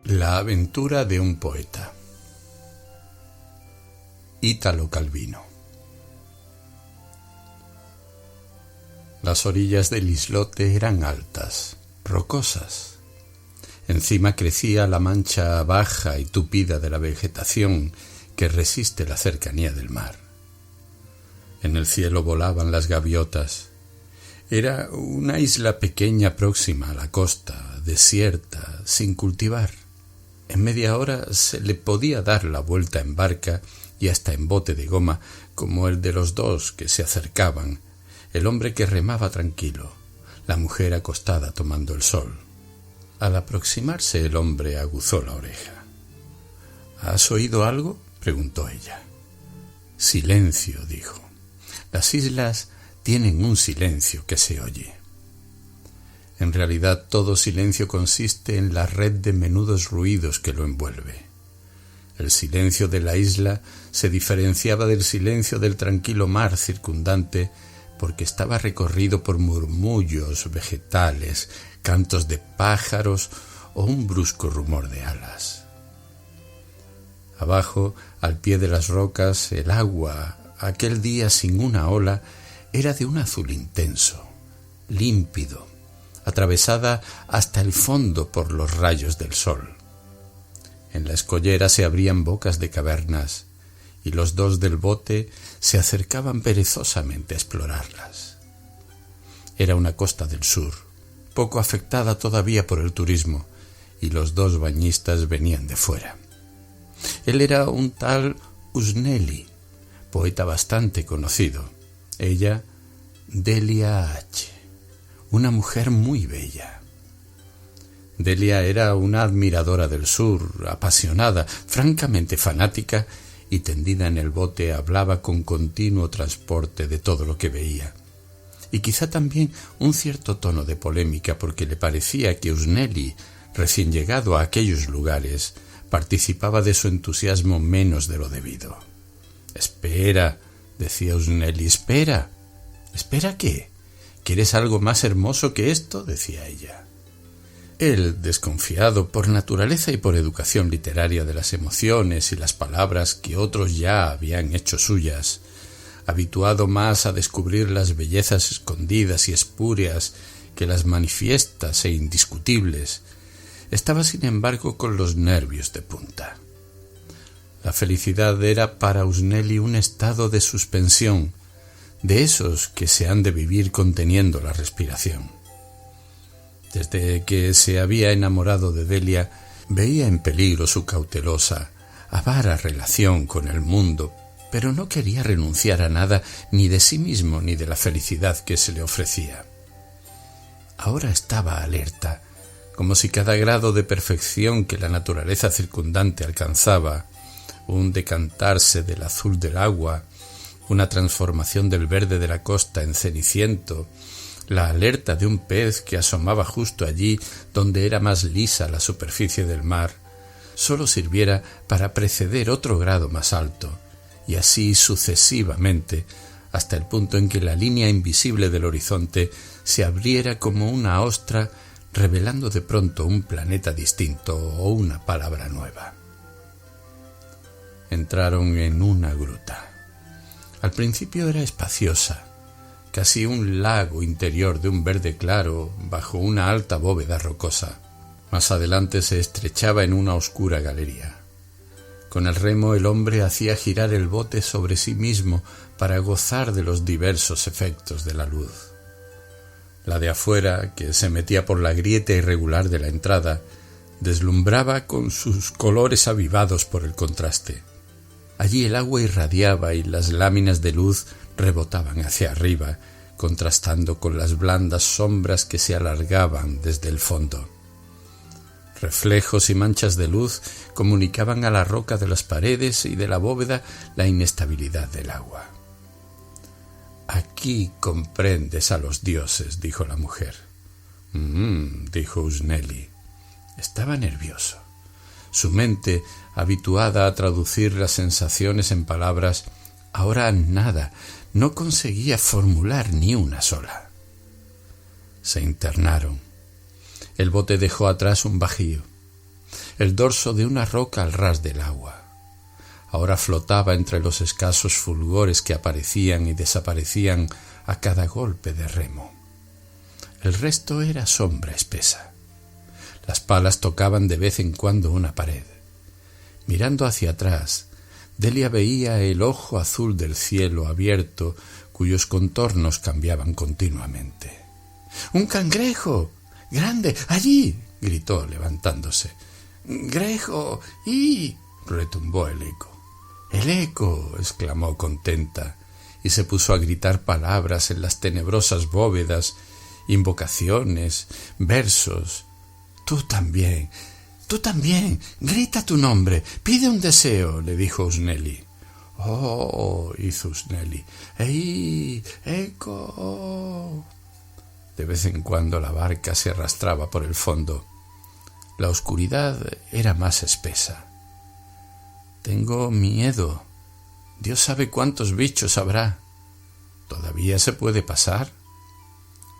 La aventura de un poeta. Ítalo Calvino. Las orillas del islote eran altas, rocosas. Encima crecía la mancha baja y tupida de la vegetación que resiste la cercanía del mar. En el cielo volaban las gaviotas. Era una isla pequeña próxima a la costa, desierta, sin cultivar. En media hora se le podía dar la vuelta en barca y hasta en bote de goma, como el de los dos que se acercaban, el hombre que remaba tranquilo, la mujer acostada tomando el sol. Al aproximarse el hombre aguzó la oreja. —¿Has oído algo? —preguntó ella. —Silencio —dijo—. Las islas tienen un silencio que se oye. En realidad todo silencio consiste en la red de menudos ruidos que lo envuelve. El silencio de la isla se diferenciaba del silencio del tranquilo mar circundante porque estaba recorrido por murmullos vegetales, cantos de pájaros o un brusco rumor de alas. Abajo, al pie de las rocas, el agua, aquel día sin una ola, era de un azul intenso, límpido, atravesada hasta el fondo por los rayos del sol. En la escollera se abrían bocas de cavernas y los dos del bote se acercaban perezosamente a explorarlas. Era una costa del sur, poco afectada todavía por el turismo, y los dos bañistas venían de fuera. Él era un tal Usnelli, poeta bastante conocido. Ella, Delia H., una mujer muy bella. Delia era una admiradora del sur, apasionada, francamente fanática, y tendida en el bote hablaba con continuo transporte de todo lo que veía. Y quizá también un cierto tono de polémica, porque le parecía que Usnelli, recién llegado a aquellos lugares, participaba de su entusiasmo menos de lo debido. —Espera —decía Usnelli—, espera. —¿Espera qué? ¿Quieres algo más hermoso que esto? —decía ella. Él, desconfiado por naturaleza y por educación literaria de las emociones y las palabras que otros ya habían hecho suyas, habituado más a descubrir las bellezas escondidas y espurias que las manifiestas e indiscutibles, estaba sin embargo con los nervios de punta. La felicidad era para Usnelli un estado de suspensión, de esos que se han de vivir conteniendo la respiración. Desde que se había enamorado de Delia, veía en peligro su cautelosa, avara relación con el mundo, pero no quería renunciar a nada, ni de sí mismo ni de la felicidad que se le ofrecía. Ahora estaba alerta, como si cada grado de perfección que la naturaleza circundante alcanzaba, un decantarse del azul del agua, una transformación del verde de la costa en ceniciento, la alerta de un pez que asomaba justo allí donde era más lisa la superficie del mar, sólo sirviera para preceder otro grado más alto, y así sucesivamente, hasta el punto en que la línea invisible del horizonte se abriera como una ostra, revelando de pronto un planeta distinto o una palabra nueva. Entraron en una gruta. Al principio era espaciosa, casi un lago interior de un verde claro bajo una alta bóveda rocosa. Más adelante se estrechaba en una oscura galería. Con el remo el hombre hacía girar el bote sobre sí mismo para gozar de los diversos efectos de la luz. La de afuera, que se metía por la grieta irregular de la entrada, deslumbraba con sus colores avivados por el contraste. Allí el agua irradiaba y las láminas de luz rebotaban hacia arriba, contrastando con las blandas sombras que se alargaban desde el fondo. Reflejos y manchas de luz comunicaban a la roca de las paredes y de la bóveda la inestabilidad del agua. —Aquí comprendes a los dioses —dijo la mujer. Dijo Usnelli. Estaba nervioso. Su mente, habituada a traducir las sensaciones en palabras, ahora nada, no conseguía formular ni una sola. Se internaron. El bote dejó atrás un bajío. el dorso de una roca al ras del agua. Ahora flotaba entre los escasos fulgores que aparecían y desaparecían a cada golpe de remo. El resto era sombra espesa. Las palas tocaban de vez en cuando una pared. Mirando hacia atrás, Delia veía el ojo azul del cielo abierto, cuyos contornos cambiaban continuamente. ¡Un cangrejo! ¡Grande! ¡Allí! —gritó levantándose. —¡Grejo! ¡Y! —retumbó el eco. —¡El eco! —exclamó contenta, y se puso a gritar palabras en las tenebrosas bóvedas, invocaciones, versos. —Tú también, grita tu nombre, pide un deseo —le dijo Usnelli. —¡Oh! —hizo Usnelli—, ¡ey! ¡Eco! De vez en cuando la barca se arrastraba por el fondo. La oscuridad era más espesa. —Tengo miedo. Dios sabe cuántos bichos habrá. ¿Todavía se puede pasar?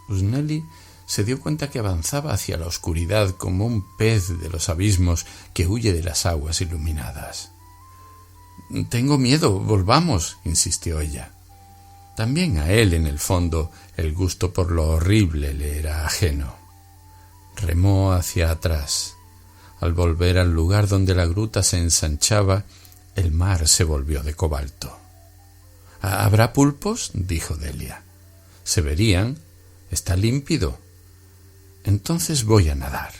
Usnelli se dio cuenta que avanzaba hacia la oscuridad como un pez de los abismos que huye de las aguas iluminadas. —Tengo miedo, volvamos —insistió ella. También a él, en el fondo, el gusto por lo horrible le era ajeno. Remó hacia atrás. Al volver al lugar donde la gruta se ensanchaba, el mar se volvió de cobalto. —¿Habrá pulpos? —dijo Delia. —Se verían. Está límpido. Entonces voy a nadar.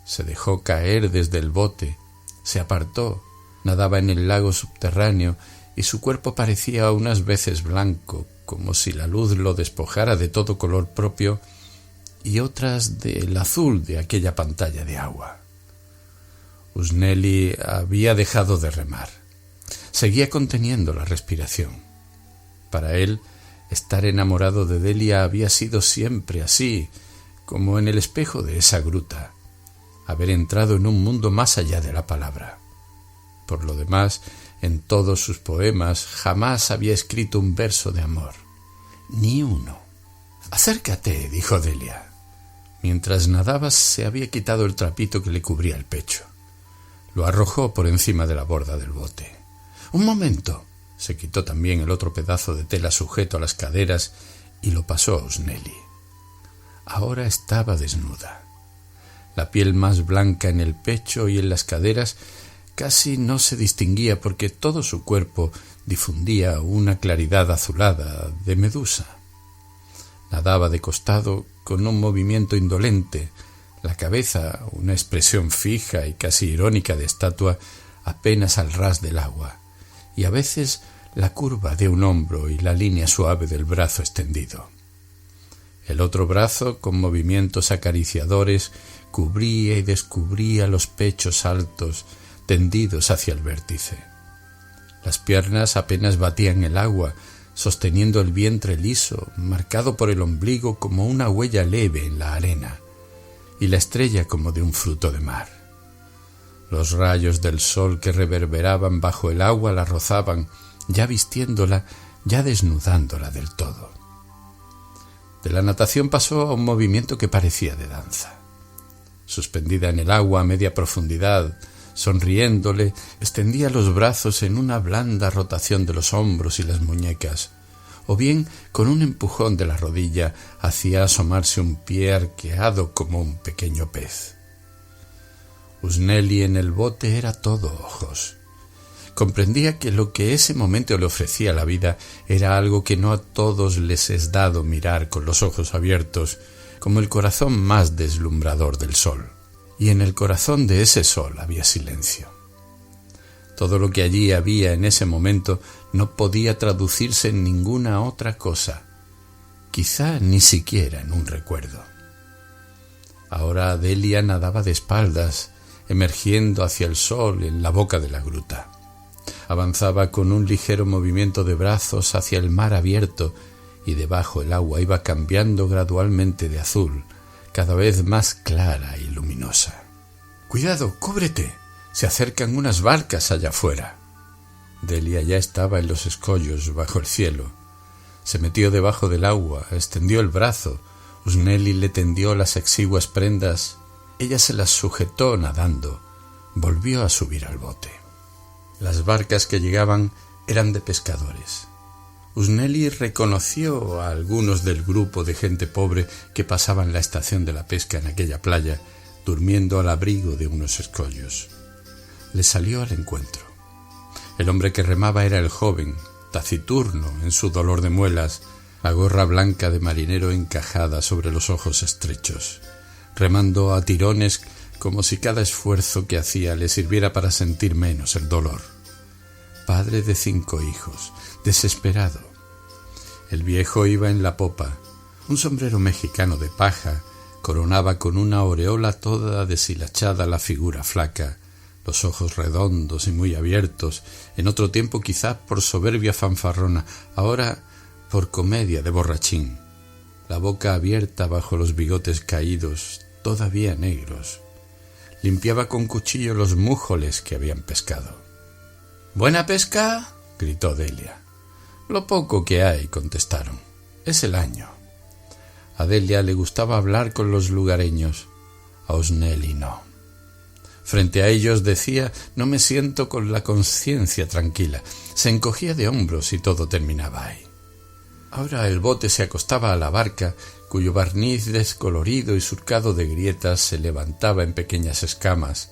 Se dejó caer desde el bote, se apartó, nadaba en el lago subterráneo y su cuerpo parecía unas veces blanco, como si la luz lo despojara de todo color propio, y otras del azul de aquella pantalla de agua. Usnelli había dejado de remar. Seguía conteniendo la respiración. Para él, estar enamorado de Delia había sido siempre así, como en el espejo de esa gruta, haber entrado en un mundo más allá de la palabra. Por lo demás, en todos sus poemas jamás había escrito un verso de amor, ni uno. —Acércate —dijo Delia. Mientras nadaba se había quitado el trapito que le cubría el pecho. Lo arrojó por encima de la borda del bote. —Un momento. Se quitó también el otro pedazo de tela sujeto a las caderas y lo pasó a Usnelli. Ahora estaba desnuda. La piel más blanca en el pecho y en las caderas casi no se distinguía porque todo su cuerpo difundía una claridad azulada de medusa. Nadaba de costado con un movimiento indolente, la cabeza, una expresión fija y casi irónica de estatua, apenas al ras del agua, y a veces la curva de un hombro y la línea suave del brazo extendido. El otro brazo, con movimientos acariciadores, cubría y descubría los pechos altos, tendidos hacia el vértice. Las piernas apenas batían el agua, sosteniendo el vientre liso, marcado por el ombligo como una huella leve en la arena, y la estrella como de un fruto de mar. Los rayos del sol que reverberaban bajo el agua la rozaban, ya vistiéndola, ya desnudándola del todo. De la natación pasó a un movimiento que parecía de danza. Suspendida en el agua a media profundidad, sonriéndole, extendía los brazos en una blanda rotación de los hombros y las muñecas, o bien con un empujón de la rodilla hacía asomarse un pie arqueado como un pequeño pez. Usnelli en el bote era todo ojos. Comprendía que lo que ese momento le ofrecía la vida era algo que no a todos les es dado mirar con los ojos abiertos, como el corazón más deslumbrador del sol. Y en el corazón de ese sol había silencio. Todo lo que allí había en ese momento no podía traducirse en ninguna otra cosa, quizá ni siquiera en un recuerdo. Ahora Delia nadaba de espaldas, emergiendo hacia el sol en la boca de la gruta. Avanzaba con un ligero movimiento de brazos hacia el mar abierto y debajo el agua iba cambiando gradualmente de azul, cada vez más clara y luminosa. —¡Cuidado, cúbrete! Se acercan unas barcas allá afuera. Delia ya estaba en los escollos bajo el cielo. Se metió debajo del agua, extendió el brazo. Usnelli le tendió las exiguas prendas ella se las sujetó nadando, volvió a subir al bote. Las barcas que llegaban eran de pescadores. Usnelli reconoció a algunos del grupo de gente pobre que pasaban la estación de la pesca en aquella playa, durmiendo al abrigo de unos escollos. Le salió al encuentro. El hombre que remaba era el joven, taciturno en su dolor de muelas, la gorra blanca de marinero encajada sobre los ojos estrechos, remando a tirones como si cada esfuerzo que hacía le sirviera para sentir menos el dolor. Padre de 5 hijos, desesperado. El viejo iba en la popa. Un sombrero mexicano de paja coronaba con una aureola toda deshilachada la figura flaca, los ojos redondos y muy abiertos, en otro tiempo quizá por soberbia fanfarrona, ahora por comedia de borrachín, la boca abierta bajo los bigotes caídos, todavía negros. Limpiaba con cuchillo los mújoles que habían pescado. —¿Buena pesca? —gritó Delia. —Lo poco que hay —contestaron—. Es el año. A Delia le gustaba hablar con los lugareños, a Usnelli no. Frente a ellos decía: no me siento con la conciencia tranquila. Se encogía de hombros y todo terminaba ahí. Ahora el bote se acostaba a la barca, cuyo barniz descolorido y surcado de grietas se levantaba en pequeñas escamas,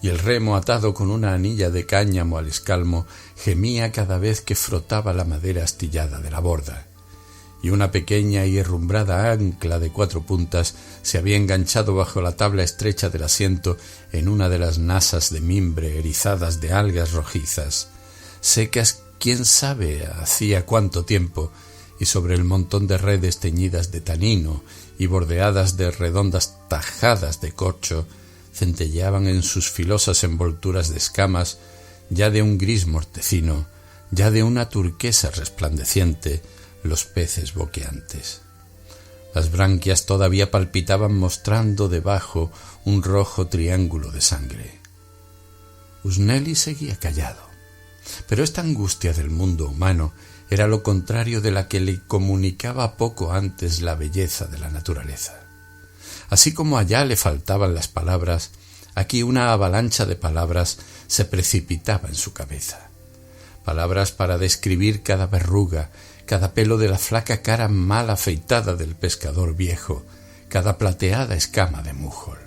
y el remo atado con una anilla de cáñamo al escalmo gemía cada vez que frotaba la madera astillada de la borda, y una pequeña y herrumbrada ancla de 4 puntas se había enganchado bajo la tabla estrecha del asiento en una de las nasas de mimbre erizadas de algas rojizas, secas quién sabe hacía cuánto tiempo, y sobre el montón de redes teñidas de tanino y bordeadas de redondas tajadas de corcho, centelleaban en sus filosas envolturas de escamas, ya de un gris mortecino, ya de una turquesa resplandeciente, los peces boqueantes. Las branquias todavía palpitaban mostrando debajo un rojo triángulo de sangre. Usnelli seguía callado, pero esta angustia del mundo humano era lo contrario de la que le comunicaba poco antes la belleza de la naturaleza. Así como allá le faltaban las palabras, aquí una avalancha de palabras se precipitaba en su cabeza. Palabras para describir cada verruga, cada pelo de la flaca cara mal afeitada del pescador viejo, cada plateada escama de mújol.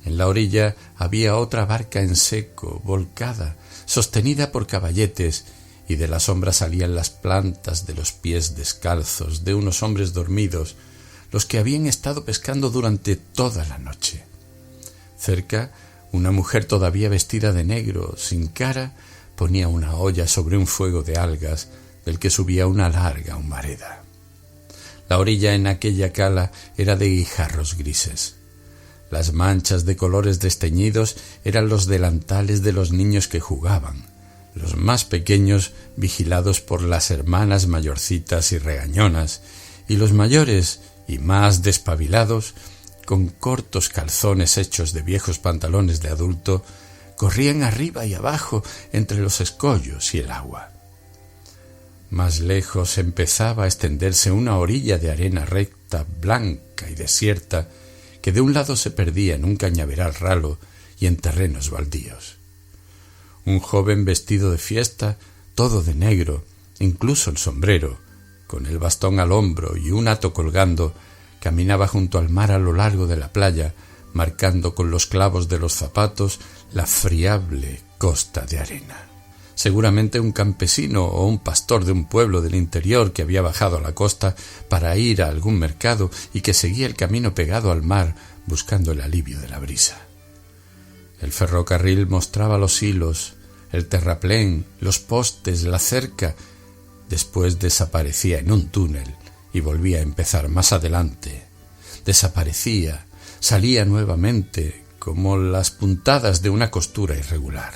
En la orilla había otra barca en seco, volcada, sostenida por caballetes, y de la sombra salían las plantas de los pies descalzos de unos hombres dormidos, los que habían estado pescando durante toda la noche. Cerca, una mujer todavía vestida de negro, sin cara, ponía una olla sobre un fuego de algas del que subía una larga humareda. La orilla en aquella cala era de guijarros grises. Las manchas de colores desteñidos eran los delantales de los niños que jugaban, los más pequeños vigilados por las hermanas mayorcitas y regañonas, y los mayores y más despabilados, con cortos calzones hechos de viejos pantalones de adulto, corrían arriba y abajo entre los escollos y el agua. Más lejos empezaba a extenderse una orilla de arena recta, blanca y desierta, que de un lado se perdía en un cañaveral ralo y en terrenos baldíos. Un joven vestido de fiesta, todo de negro, incluso el sombrero, con el bastón al hombro y un hato colgando, caminaba junto al mar a lo largo de la playa, marcando con los clavos de los zapatos la friable costa de arena. Seguramente un campesino o un pastor de un pueblo del interior que había bajado a la costa para ir a algún mercado y que seguía el camino pegado al mar buscando el alivio de la brisa. El ferrocarril mostraba los hilos, el terraplén, los postes, la cerca. Después desaparecía en un túnel y volvía a empezar más adelante. Desaparecía, salía nuevamente, como las puntadas de una costura irregular.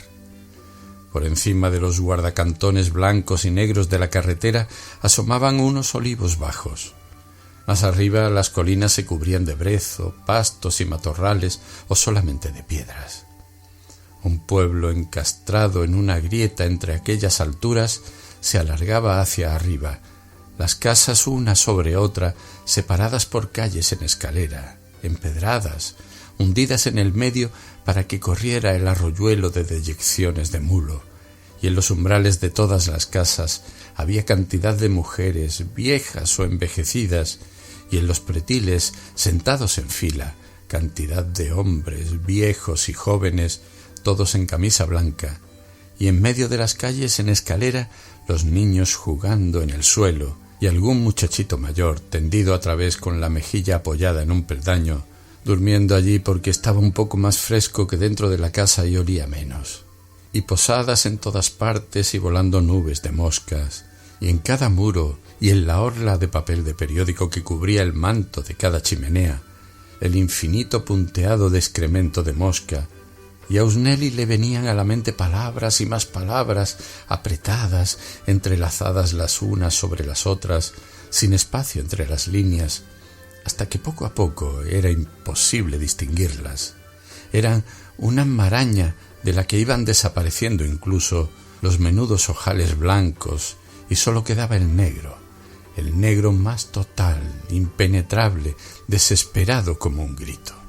Por encima de los guardacantones blancos y negros de la carretera asomaban unos olivos bajos. Más arriba las colinas se cubrían de brezo, pastos y matorrales o solamente de piedras. Un pueblo encastrado en una grieta entre aquellas alturas se alargaba hacia arriba, las casas una sobre otra, separadas por calles en escalera, empedradas, hundidas en el medio para que corriera el arroyuelo de deyecciones de mulo, y en los umbrales de todas las casas había cantidad de mujeres, viejas o envejecidas, y en los pretiles, sentados en fila, cantidad de hombres, viejos y jóvenes, todos en camisa blanca, y en medio de las calles, en escalera, los niños jugando en el suelo, y algún muchachito mayor, tendido a través con la mejilla apoyada en un peldaño, durmiendo allí porque estaba un poco más fresco que dentro de la casa y olía menos. Y posadas en todas partes y volando nubes de moscas, y en cada muro y en la orla de papel de periódico que cubría el manto de cada chimenea, el infinito punteado de excremento de mosca, y a Usnelli le venían a la mente palabras y más palabras, apretadas, entrelazadas las unas sobre las otras, sin espacio entre las líneas, hasta que poco a poco era imposible distinguirlas. Eran una maraña de la que iban desapareciendo incluso los menudos ojales blancos, y sólo quedaba el negro más total, impenetrable, desesperado como un grito.